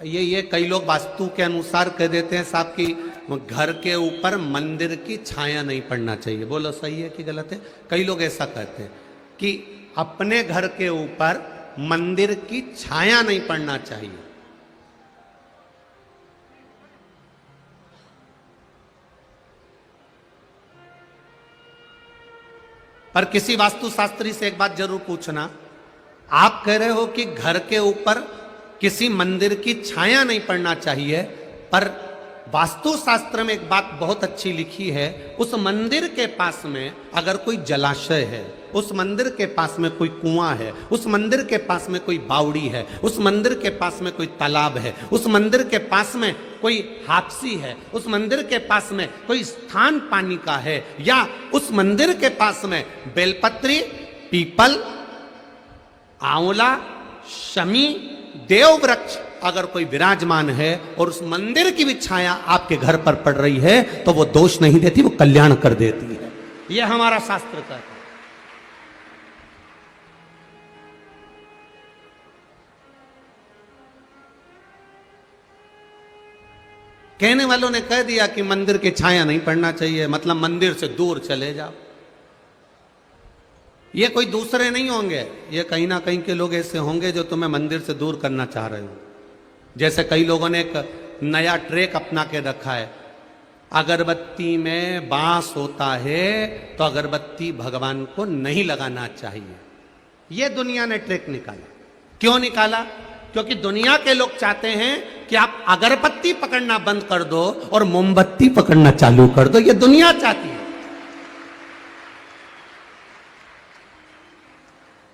ये कई लोग वास्तु के अनुसार कह देते हैं साहब कि घर के ऊपर मंदिर की छाया नहीं पड़ना चाहिए। बोलो सही है कि गलत है? कई लोग ऐसा कहते हैं कि अपने घर के ऊपर मंदिर की छाया नहीं पड़ना चाहिए। पर किसी वास्तुशास्त्री से एक बात जरूर पूछना, आप कह रहे हो कि घर के ऊपर किसी मंदिर की छाया नहीं पड़ना चाहिए, पर वास्तुशास्त्र में एक बात बहुत अच्छी लिखी है, उस मंदिर के पास में अगर कोई जलाशय है, उस मंदिर के पास में कोई कुआं है, उस मंदिर के पास में कोई बावड़ी है, उस मंदिर के पास में कोई तालाब है, उस मंदिर के पास में कोई हापसी है, उस मंदिर के पास में कोई स्थान पानी का है, या उस मंदिर के पास में बेलपत्री, पीपल, आंवला, शमी, देव वृक्ष अगर कोई विराजमान है और उस मंदिर की भी छाया आपके घर पर पड़ रही है तो वो दोष नहीं देती, वो कल्याण कर देती है। यह हमारा शास्त्र कहता है। कहने वालों ने कह दिया कि मंदिर की छाया नहीं पड़ना चाहिए, मतलब मंदिर से दूर चले जाओ। ये कोई दूसरे नहीं होंगे, ये कहीं ना कहीं के लोग ऐसे होंगे जो तुम्हें मंदिर से दूर करना चाह रहे हो। जैसे कई लोगों ने एक नया ट्रेक अपना के रखा है, अगरबत्ती में बांस होता है तो अगरबत्ती भगवान को नहीं लगाना चाहिए। ये दुनिया ने ट्रेक निकाला। क्यों निकाला? क्योंकि दुनिया के लोग चाहते हैं कि आप अगरबत्ती पकड़ना बंद कर दो और मोमबत्ती पकड़ना चालू कर दो। ये दुनिया चाहती है।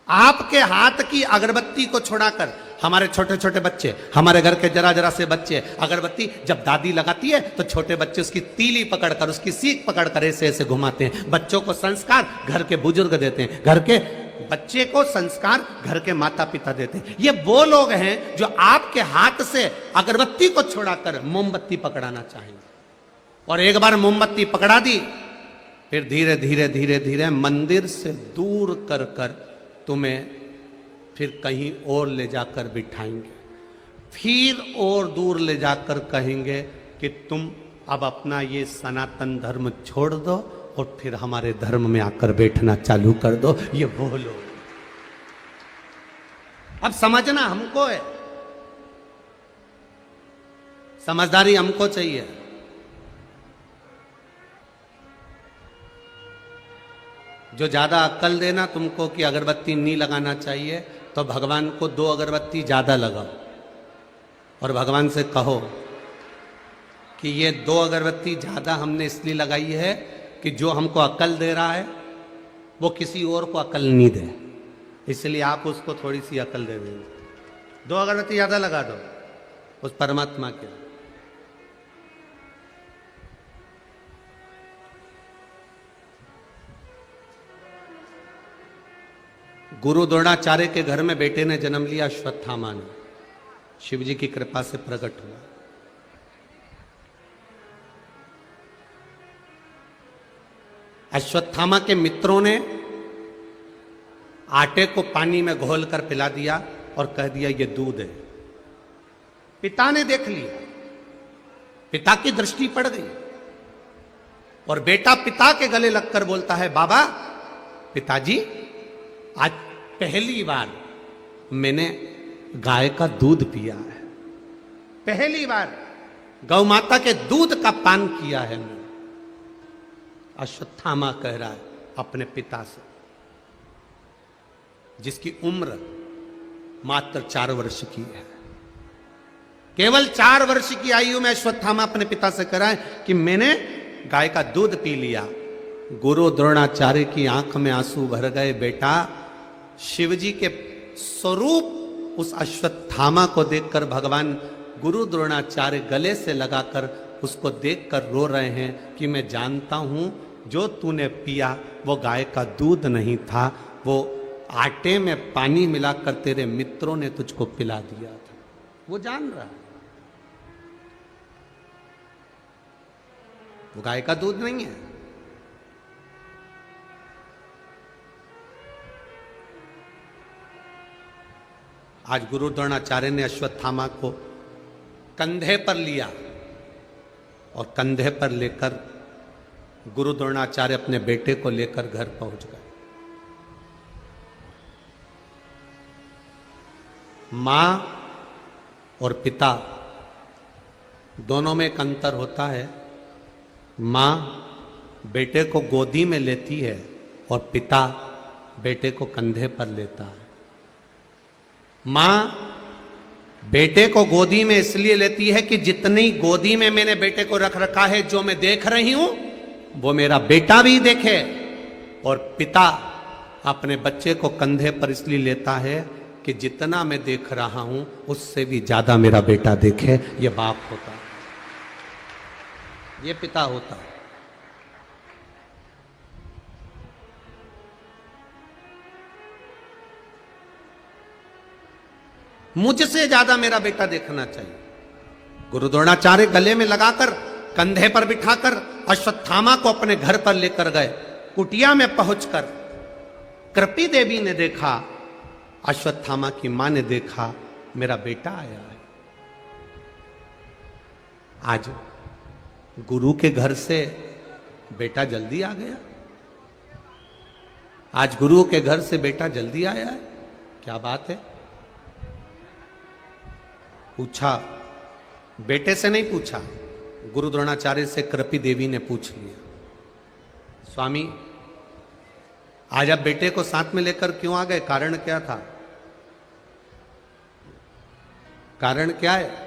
आपके हाथ की अगरबत्ती को छुड़ाकर हमारे छोटे छोटे बच्चे, हमारे घर के जरा जरा से बच्चे, अगरबत्ती जब दादी लगाती है तो छोटे बच्चे उसकी तीली पकड़कर, उसकी सीख पकड़कर ऐसे ऐसे घुमाते हैं। बच्चों को संस्कार घर के बुजुर्ग देते हैं, घर के बच्चे को संस्कार घर के माता पिता देते हैं। ये वो लोग हैं जो आपके हाथ से अगरबत्ती को छुड़ाकर मोमबत्ती पकड़ाना चाहेंगे। और एक बार मोमबत्ती पकड़ा दी, फिर धीरे धीरे धीरे धीरे मंदिर से दूर कर कर तुम्हें फिर कहीं और ले जाकर बिठाएंगे, फिर और दूर ले जाकर कहेंगे कि तुम अब अपना ये सनातन धर्म छोड़ दो और फिर हमारे धर्म में आकर बैठना चालू कर दो। ये वो लोग। अब समझना हमको है, समझदारी हमको चाहिए। जो ज्यादा अक्ल देना तुमको कि अगरबत्ती नहीं लगाना चाहिए, तो भगवान को 2 अगरबत्ती ज्यादा लगाओ और भगवान से कहो कि ये 2 अगरबत्ती ज्यादा हमने इसलिए लगाई है कि जो हमको अक्ल दे रहा है वो किसी और को अक्ल नहीं दे, इसलिए आप उसको थोड़ी सी अक्ल दे देंगे। 2 अगरबत्ती ज्यादा लगा दो उस परमात्मा के। गुरु द्रोणाचार्य के घर में बेटे ने जन्म लिया, अश्वत्थामा ने। शिव जी की कृपा से प्रकट हुआ। अश्वत्थामा के मित्रों ने आटे को पानी में घोलकर पिला दिया और कह दिया ये दूध है। पिता ने देख लिया, पिता की दृष्टि पड़ गई और बेटा पिता के गले लगकर बोलता है, बाबा, पिताजी, आज पहली बार मैंने गाय का दूध पिया है, पहली बार गौ माता के दूध का पान किया है मैंने। अश्वत्थामा कह रहा है अपने पिता से, जिसकी उम्र मात्र 4 वर्ष की है। केवल 4 वर्ष की आयु में अश्वत्थामा अपने पिता से कह रहा है कि मैंने गाय का दूध पी लिया। गुरु द्रोणाचार्य की आंख में आंसू भर गए। बेटा, शिवजी के स्वरूप उस अश्वत्थामा को देखकर भगवान गुरु द्रोणाचार्य गले से लगाकर उसको देखकर रो रहे हैं कि मैं जानता हूं जो तूने पिया वो गाय का दूध नहीं था, वो आटे में पानी मिलाकर तेरे मित्रों ने तुझको पिला दिया था। वो जान रहा है वो गाय का दूध नहीं है। आज गुरु द्रोणाचार्य ने अश्वत्थामा को कंधे पर लिया और कंधे पर लेकर गुरु द्रोणाचार्य अपने बेटे को लेकर घर पहुंच गए। मां और पिता दोनों में एक अंतर होता है। मां बेटे को गोदी में लेती है और पिता बेटे को कंधे पर लेता है। मां बेटे को गोदी में इसलिए लेती है कि जितनी गोदी में मैंने बेटे को रख रखा है, जो मैं देख रही हूं वो मेरा बेटा भी देखे। और पिता अपने बच्चे को कंधे पर इसलिए लेता है कि जितना मैं देख रहा हूं उससे भी ज्यादा मेरा बेटा देखे। ये बाप होता है, ये पिता होता है। मुझसे ज्यादा मेरा बेटा देखना चाहिए। गुरु द्रोणाचार्य गले में लगाकर कंधे पर बिठाकर अश्वत्थामा को अपने घर पर लेकर गए। कुटिया में पहुंचकर कृपी देवी ने देखा, अश्वत्थामा की मां ने देखा, मेरा बेटा आया है। आज गुरु के घर से बेटा जल्दी आ गया। आज गुरु के घर से बेटा जल्दी आया है, क्या बात है? पूछा, बेटे से नहीं पूछा, गुरु द्रोणाचार्य से कृपी देवी ने पूछ लिया, स्वामी आज आप बेटे को साथ में लेकर क्यों आ गए? कारण क्या था? कारण क्या है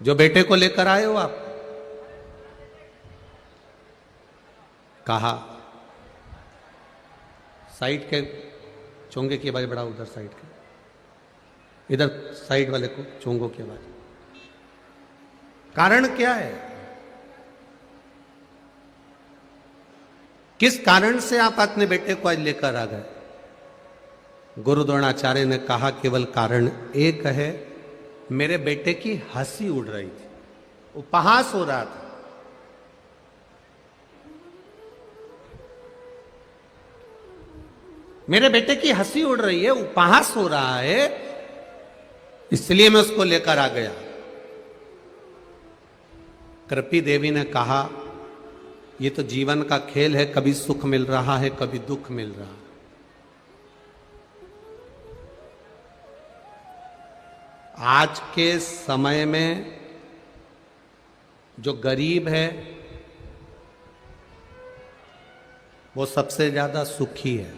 जो बेटे को लेकर आए हो आप? कहा, साइड के चोंगे की आवाज बढ़ाओ, उधर साइड के, इधर साइड वाले को चोंगों की आवाज। कारण क्या है? किस कारण से आप अपने बेटे को आज लेकर आ गए? गुरु द्रोणाचार्य ने कहा, केवल कारण एक है, मेरे बेटे की हंसी उड़ रही थी, उपहास हो रहा था। मेरे बेटे की हंसी उड़ रही है, उपहास हो रहा है, इसलिए मैं उसको लेकर आ गया। कृपी देवी ने कहा, ये तो जीवन का खेल है, कभी सुख मिल रहा है, कभी दुख मिल रहा है। आज के समय में जो गरीब है वो सबसे ज्यादा सुखी है।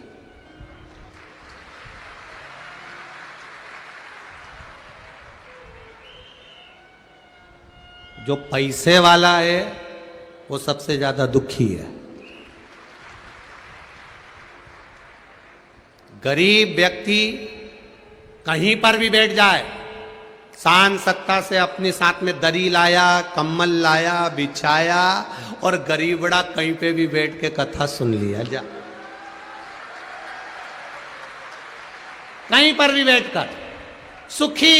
जो पैसे वाला है वो सबसे ज्यादा दुखी है। गरीब व्यक्ति कहीं पर भी बैठ जाए, शान सत्ता से अपने साथ में दरी लाया, कम्बल लाया, बिछाया, और गरीबड़ा कहीं पे भी बैठ के कथा सुन लिया, जा कहीं पर भी बैठकर सुखी।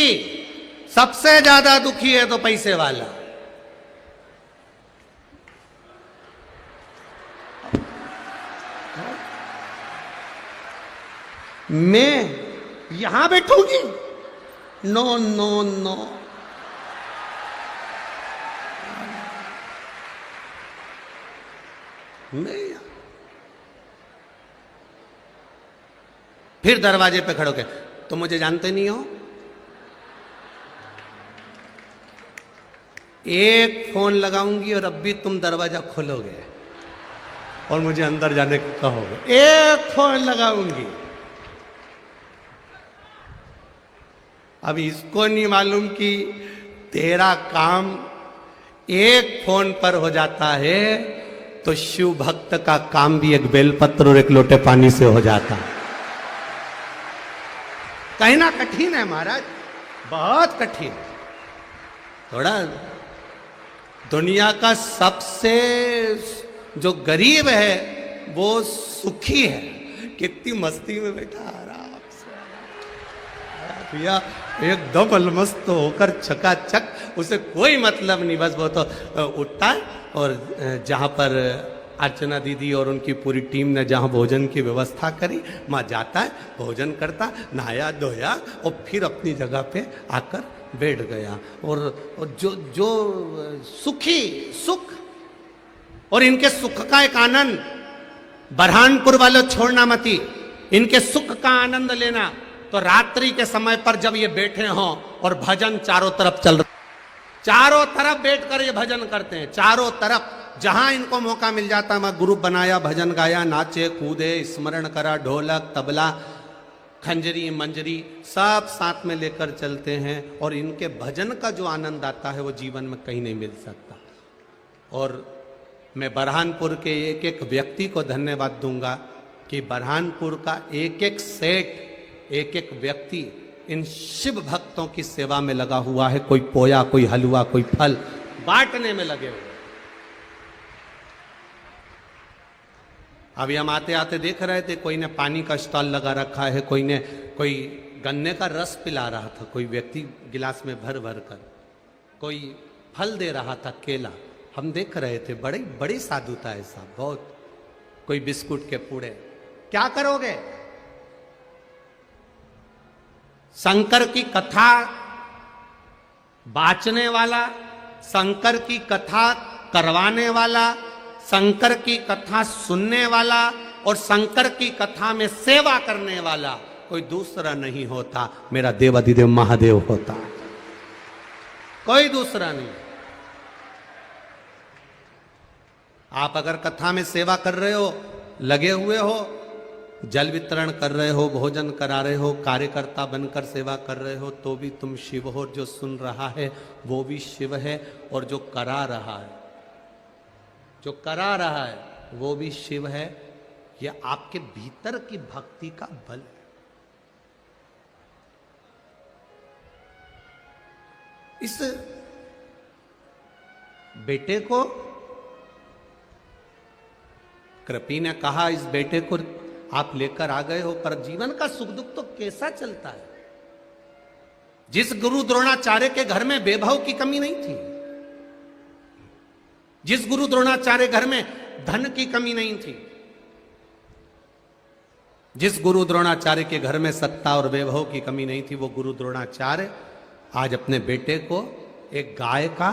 सबसे ज्यादा दुखी है तो पैसे वाला। मैं यहां बैठूंगी? No no no. मैं फिर दरवाजे पे खड़े होके, तुम मुझे जानते नहीं हो? एक फोन लगाऊंगी और अब भी तुम दरवाजा खोलोगे और मुझे अंदर जाने को कहोगे। एक फोन लगाऊंगी। अब इसको नहीं मालूम कि तेरा काम एक फोन पर हो जाता है तो शिव भक्त का काम भी एक बेलपत्र और एक लोटे पानी से हो जाता है। कहना कठिन है महाराज, बहुत कठिन। थोड़ा दुनिया का सबसे जो गरीब है वो सुखी है। कितनी मस्ती में बैठा आराम से भैया, एकदम अलमस्त होकर चकाचक, उसे कोई मतलब नहीं, बस वो तो उठता है और जहां पर अर्चना दीदी और उनकी पूरी टीम ने जहाँ भोजन की व्यवस्था करी, वहाँ जाता है, भोजन करता, नहाया धोया और फिर अपनी जगह पे आकर बैठ गया। और जो सुखी सुख और इनके सुख का एक आनंद, बरहानपुर वालों छोड़ना मती, इनके सुख का आनंद लेना। तो रात्रि के समय पर जब ये बैठे हों और भजन चारों तरफ चल रहा, चारों तरफ बैठकर ये भजन करते हैं, चारों तरफ जहां इनको मौका मिल जाता, मैं ग्रुप बनाया, भजन गाया, नाचे कूदे, स्मरण करा, ढोलक तबला खंजरी मंजरी सब साथ में लेकर चलते हैं। और इनके भजन का जो आनंद आता है वो जीवन में कहीं नहीं मिल सकता। और मैं बरहानपुर के एक एक व्यक्ति को धन्यवाद दूंगा कि बरहानपुर का एक एक सेठ, एक एक व्यक्ति इन शिव भक्तों की सेवा में लगा हुआ है। कोई पोया, कोई हलवा, कोई फल बांटने में लगे हुए। अभी हम आते आते देख रहे थे, कोई ने पानी का स्टॉल लगा रखा है, कोई गन्ने का रस पिला रहा था, कोई व्यक्ति गिलास में भर भर कर, कोई फल दे रहा था, केला। हम देख रहे थे, बड़ी साधुता है साहब, बहुत। कोई बिस्कुट के पूड़े। क्या करोगे? शंकर की कथा बाचने वाला, शंकर की कथा करवाने वाला, शंकर की कथा सुनने वाला और शंकर की कथा में सेवा करने वाला कोई दूसरा नहीं होता, मेरा देवाधिदेव महादेव होता, कोई दूसरा नहीं। आप अगर कथा में सेवा कर रहे हो, लगे हुए हो, जल वितरण कर रहे हो, भोजन करा रहे हो, कार्यकर्ता बनकर सेवा कर रहे हो, तो भी तुम शिव हो। जो सुन रहा है वो भी शिव है, और जो करा रहा है, जो करा रहा है वो भी शिव है। यह आपके भीतर की भक्ति का बल है। इस बेटे को कृपी ने कहा, इस बेटे को आप लेकर आ गए हो, पर जीवन का सुख दुख तो कैसा चलता है। जिस गुरु द्रोणाचार्य के घर में वैभव की कमी नहीं थी, जिस गुरु द्रोणाचार्य घर में धन की कमी नहीं थी, जिस गुरु द्रोणाचार्य के घर में सत्ता और वैभव की कमी नहीं थी, वो गुरु द्रोणाचार्य आज अपने बेटे को एक गाय का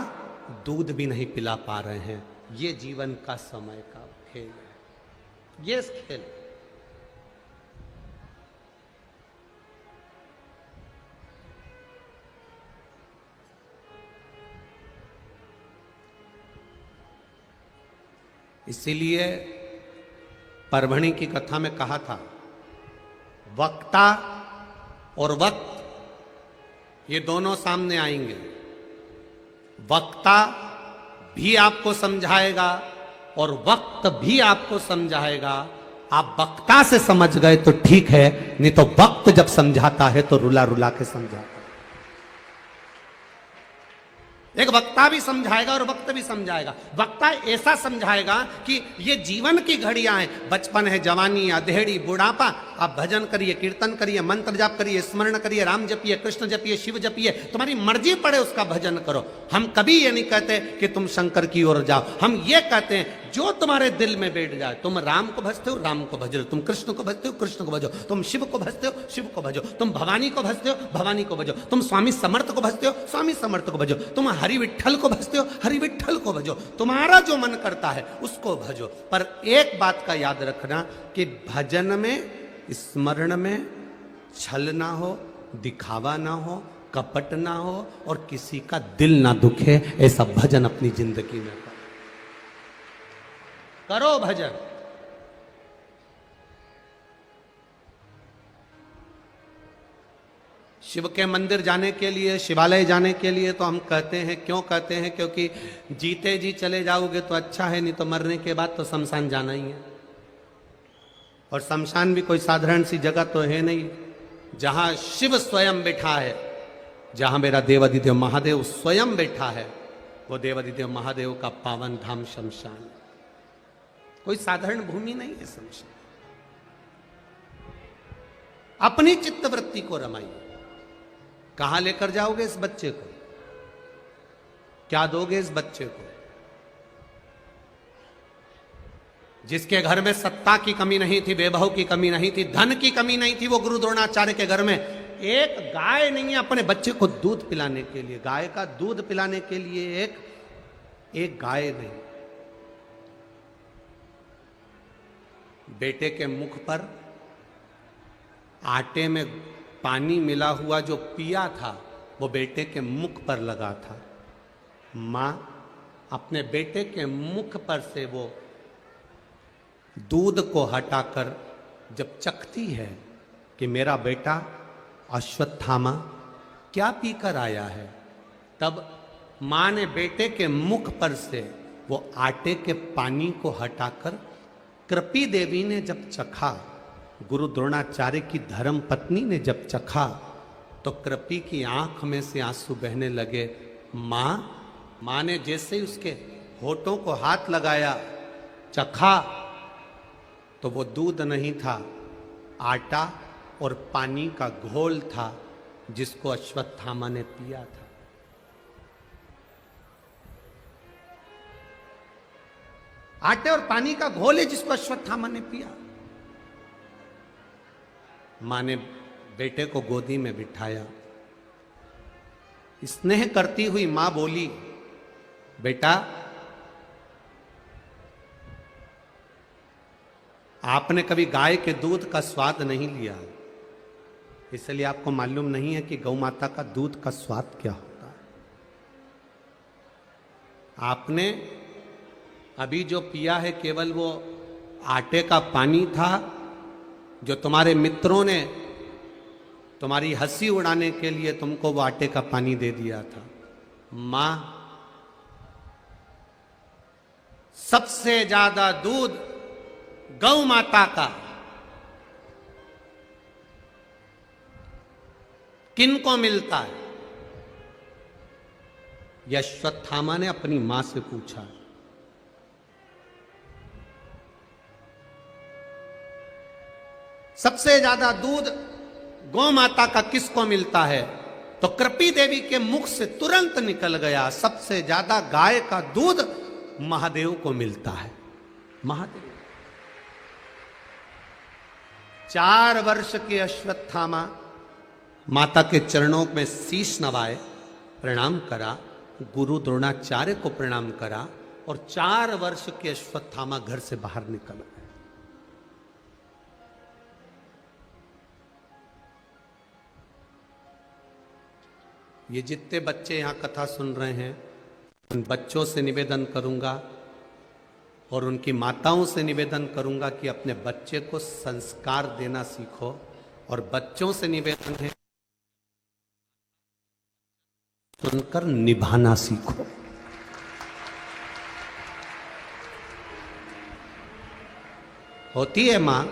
दूध भी नहीं पिला पा रहे हैं। ये जीवन का समय का खेल है, ये खेल। इसीलिए परभणी की कथा में कहा था, वक्ता और वक्त ये दोनों सामने आएंगे। वक्ता भी आपको समझाएगा और वक्त भी आपको समझाएगा। आप वक्ता से समझ गए तो ठीक है, नहीं तो वक्त जब समझाता है तो रुला रुला के समझाता है। एक वक्ता भी समझाएगा और वक्त भी समझाएगा। वक्ता ऐसा समझाएगा कि ये जीवन की घड़ियां हैं, बचपन है, जवानी, अधेड़ी, बुढ़ापा। आप भजन करिए, कीर्तन करिए, मंत्र जाप करिए, स्मरण करिए, राम जपिए, कृष्ण जपिए, शिव जपिए, तुम्हारी मर्जी पड़े उसका भजन करो। हम कभी ये नहीं कहते कि तुम शंकर की ओर जाओ, हम ये कहते हैं जो तुम्हारे दिल में बैठ जाए। तुम राम को भजते हो, राम को भजो, तुम कृष्ण को भजते हो, कृष्ण को भजो, तुम शिव को भजते हो, शिव को भजो, तुम भवानी को भजते हो, भवानी को भजो, तुम स्वामी समर्थ को भजते हो, स्वामी समर्थ को भजो, तुम हरि विठ्ठल को भजते हो, हरि विठ्ठल को भजो। तुम्हारा जो मन करता है उसको भजो। पर एक बात का याद रखना कि भजन में, स्मरण में छल ना हो, दिखावा ना हो, कपट ना हो और किसी का दिल ना दुखे। ऐसा भजन अपनी जिंदगी में करो भजन। शिव के मंदिर जाने के लिए, शिवालय जाने के लिए तो हम कहते हैं, क्यों कहते हैं? क्योंकि जीते जी चले जाओगे तो अच्छा है, नहीं तो मरने के बाद तो शमशान जाना ही है। और शमशान भी कोई साधारण सी जगह तो है नहीं, जहां शिव स्वयं बैठा है, जहां मेरा देवाधिदेव महादेव स्वयं बैठा है, वो देवाधिदेव महादेव का पावन धाम शमशान। कोई साधारण भूमि नहीं है शमशान। अपनी चित्तवृत्ति को रमाइए। कहां लेकर जाओगे इस बच्चे को? क्या दोगे इस बच्चे को? जिसके घर में सत्ता की कमी नहीं थी, वैभव की कमी नहीं थी, धन की कमी नहीं थी, वो गुरु द्रोणाचार्य के घर में एक गाय नहीं है अपने बच्चे को दूध पिलाने के लिए, गाय का दूध पिलाने के लिए एक गाय नहीं। बेटे के मुख पर आटे में पानी मिला हुआ जो पिया था वो बेटे के मुख पर लगा था। मां अपने बेटे के मुख पर से वो दूध को हटाकर जब चखती है कि मेरा बेटा अश्वत्थामा क्या पीकर आया है, तब मां ने बेटे के मुख पर से वो आटे के पानी को हटाकर कृपी देवी ने जब चखा, गुरु द्रोणाचार्य की धर्म पत्नी ने जब चखा, तो कृपी की आंख में से आंसू बहने लगे। मां ने जैसे ही उसके होठों को हाथ लगाया, चखा, तो वो दूध नहीं था, आटा और पानी का घोल था जिसको अश्वत्थामा ने पिया था। आटे और पानी का घोल है जिसको अश्वत्थामा ने पिया। मां ने बेटे को गोदी में बिठाया, स्नेह करती हुई मां बोली, बेटा आपने कभी गाय के दूध का स्वाद नहीं लिया, इसलिए आपको मालूम नहीं है कि गौ माता का दूध का स्वाद क्या होता है। आपने अभी जो पिया है केवल वो आटे का पानी था जो तुम्हारे मित्रों ने तुम्हारी हंसी उड़ाने के लिए तुमको वो आटे का पानी दे दिया था। मां सबसे ज्यादा दूध गौ माता का किनको मिलता है? अश्वत्थामा ने अपनी मां से पूछा। सबसे ज्यादा दूध गौ माता का किसको मिलता है? तो कृपी देवी के मुख से तुरंत निकल गया, सबसे ज्यादा गाय का दूध महादेव को मिलता है। महादेव 4 वर्ष के अश्वत्थामा माता के चरणों में शीश नवाए, प्रणाम करा, गुरु द्रोणाचार्य को प्रणाम करा और 4 वर्ष के अश्वत्थामा घर से बाहर निकल गए। ये जितने बच्चे यहाँ कथा सुन रहे हैं, उन बच्चों से निवेदन करूंगा और उनकी माताओं से निवेदन करूंगा कि अपने बच्चे को संस्कार देना सीखो, और बच्चों से निवेदन है सुनकर निभाना सीखो। होती है मां,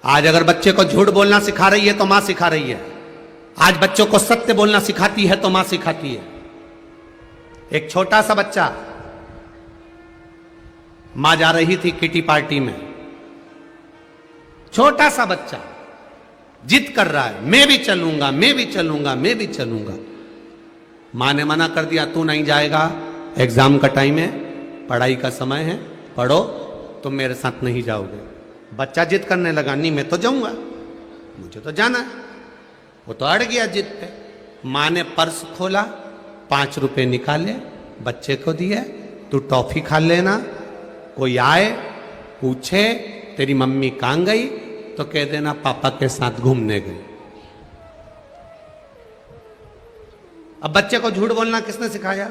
आज अगर बच्चे को झूठ बोलना सिखा रही है तो मां सिखा रही है, आज बच्चों को सत्य बोलना सिखाती है तो मां सिखाती है। एक छोटा सा बच्चा, मां जा रही थी किटी पार्टी में, छोटा सा बच्चा जिद कर रहा है, मैं भी चलूंगा, मैं भी चलूंगा, मैं भी चलूंगा। मां ने मना कर दिया, तू नहीं जाएगा, एग्जाम का टाइम है, पढ़ाई का समय है, पढ़ो, तुम मेरे साथ नहीं जाओगे। बच्चा जिद करने लगा, नहीं मैं तो जाऊंगा, मुझे तो जाना है। वो तो अड़ गया जिद पे। मां ने पर्स खोला, 5 रुपए निकाले, बच्चे को दिए, तू टॉफी खा लेना, कोई आए पूछे तेरी मम्मी कहां गई तो कह देना पापा के साथ घूमने गई। अब बच्चे को झूठ बोलना किसने सिखाया?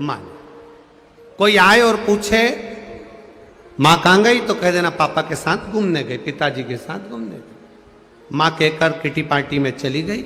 मां ने। कोई आए और पूछे मां कहां गई तो कह देना पापा के साथ घूमने गई, पिताजी के साथ घूमने गई। मां कहकर किटी पार्टी में चली गई।